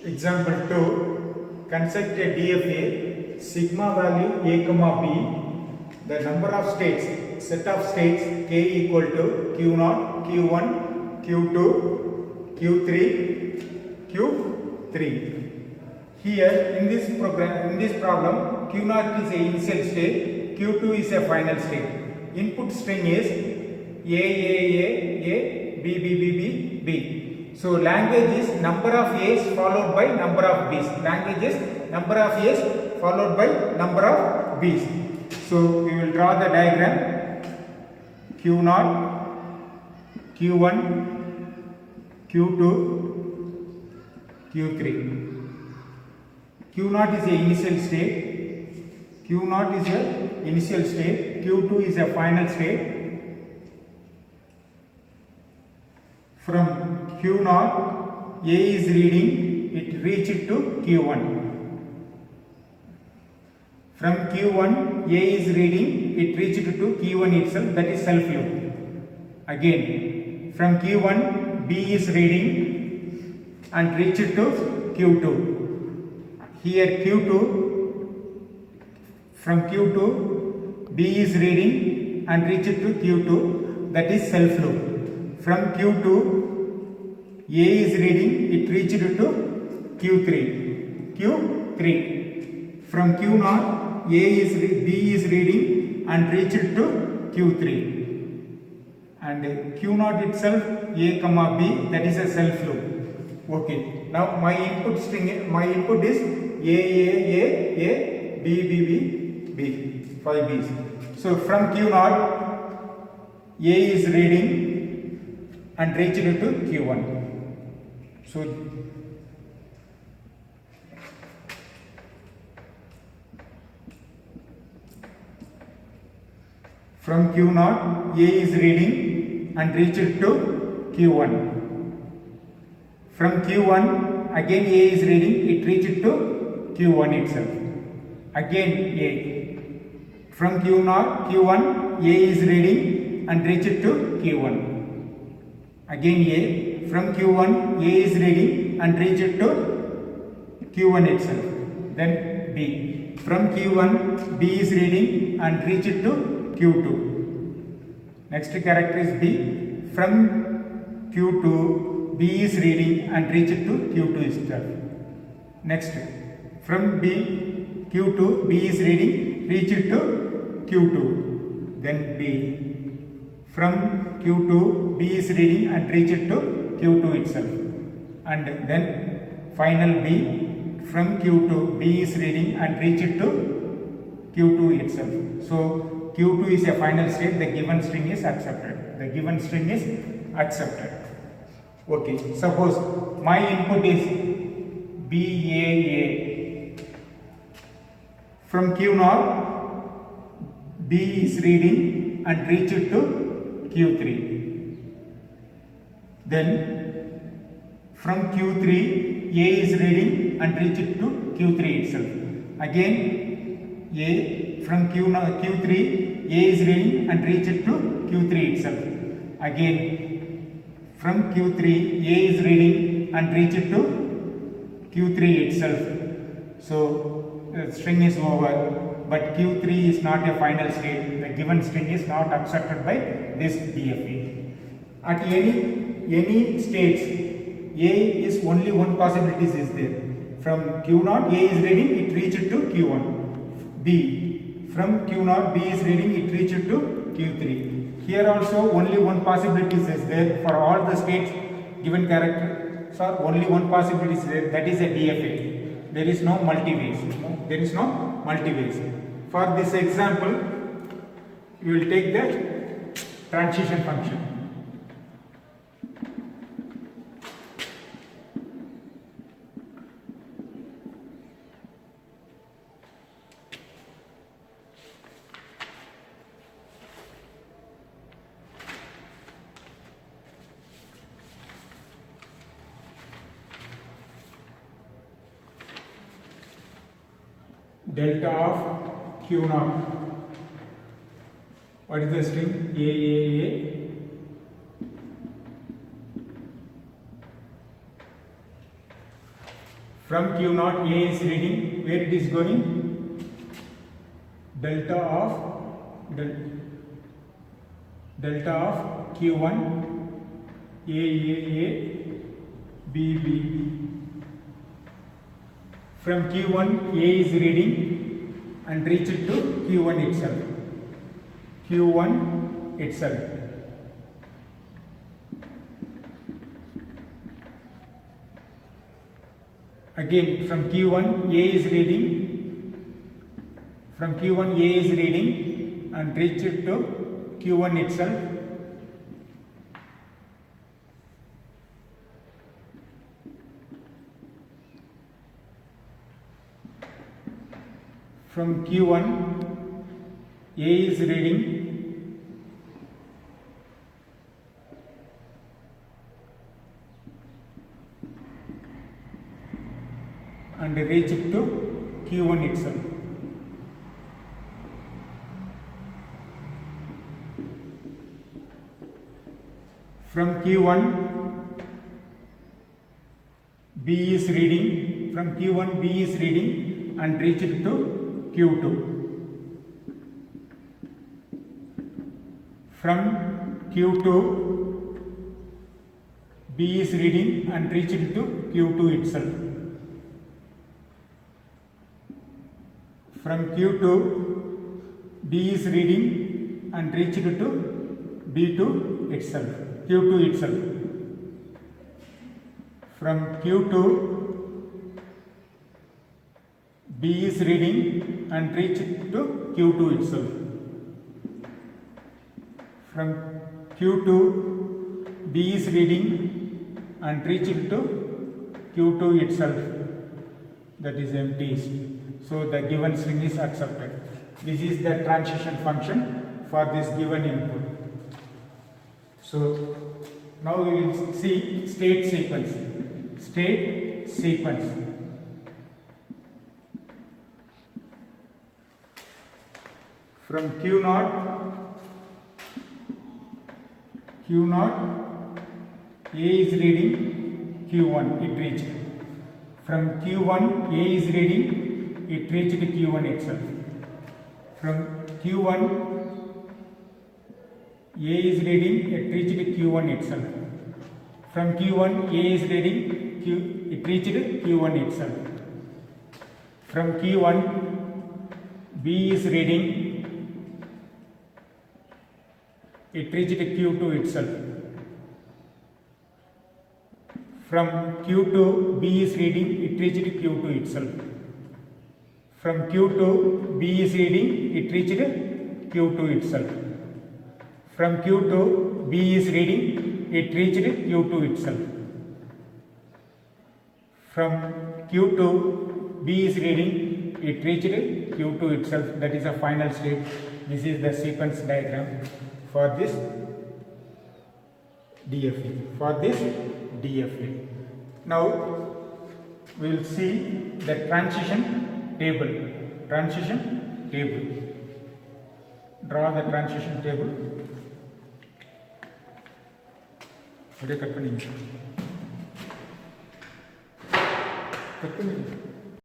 Example 2. Construct a DFA, sigma value a comma b, the number of states, set of states k equal to q0, q1, q2, q3, q3. Here in this problem, q0 is a initial state, q2 is a final state. Input string is a, b, b, b, b, b. So language is number of A's followed by number of B's. Language is number of A's followed by number of B's. So we will draw the diagram. Q0, Q1, Q2, Q3. Q0 is a initial state. Q0 is a initial state. Q2 is a final state. From Q0, A is reading, it reached to Q1. From Q1, A is reading, it reached to Q1 itself, that is self loop. Again, from Q1, B is reading and reached to Q2. Here Q2, from Q2, B is reading and reached to Q2, that is self loop. From Q2, A is reading, it reached to Q3. Q3. From Q0, B is reading and reached to Q3. And Q0 itself, A comma B, that is a self loop. Okay. Now my input is A, B, B, B, B. 5 B's. So from Q0, A is reading and reached to Q1. So from Q0, A is reading and reached to Q1. From Q1, again A is reading, it reached to Q1 itself. Again A. From Q1, A is reading and reached to Q1. Again A. From Q1, A is reading and reached to Q1 itself. Then B. From Q1, B is reading and reached to Q2. Next character is B. From Q2, B is reading and reached to Q2 itself. Next. From Q2, B is reading, reached to Q2. Then B. From Q2, B is reading and reached to Q2 itself. And then final B. From Q2, B is reading and reached to Q2 itself. So Q2 is a final state, the given string is accepted. The given string is accepted. Okay, suppose my input is BAA. From Q0, B is reading and reached to Q3. Then from Q3, A is reading and reached to Q3 itself. Again A. From Q3, A is reading and reached to Q3 itself. Again from Q3, A is reading and reached to Q3 itself. So the string is over. But Q3 is not a final state. The given string is not accepted by this DFA. At any states, A is only one possibility is there. From Q0, A is reading, it reached to Q1. B. From Q0, B is reading, it reached to Q3. Here also only one possibility is there for all the states given characters. So only one possibility is there, that is a DFA. There is no multi-ways. There is no multi-ways. For this example, you will take the transition function. Delta of Q0. What is the string? A. From Q0 A is reading, where it is going? Delta of Q1 A, B. From Q1 A is reading and reach it to Q1 itself. Again, from Q1 A is reading and reach it to Q1 itself. From Q1 A is reading and reach it to Q1 itself. From Q1 B is reading and reach it to Q2. From Q2 B is reading and reach it to Q2 itself. From Q2 B is reading and reach it to Q2 itself. From Q2 B is reading and reach it to Q2 itself. From Q2 B is reading and reach it to Q2 itself. That is empty. So the given string is accepted. This is the transition function for this given input. So now we will see state sequence. From Q0 A is reading Q1, it reached. From Q1 A is reading, it reached Q1 itself. From Q1 A is reading, it reached Q1 itself. From Q1 A is reading, it reached Q1 itself. From Q1 B is reading, it reached Q2 itself. From Q2 B is reading, it reached Q2 itself. From Q2 B is reading, it reached Q2 itself. From Q2 B is reading, it reached Q2 itself. From Q2 B is reading, it reached Q2 itself. That is the final state. This is the sequence diagram for this DFA. Now we will see the transition table. Draw the transition table. cut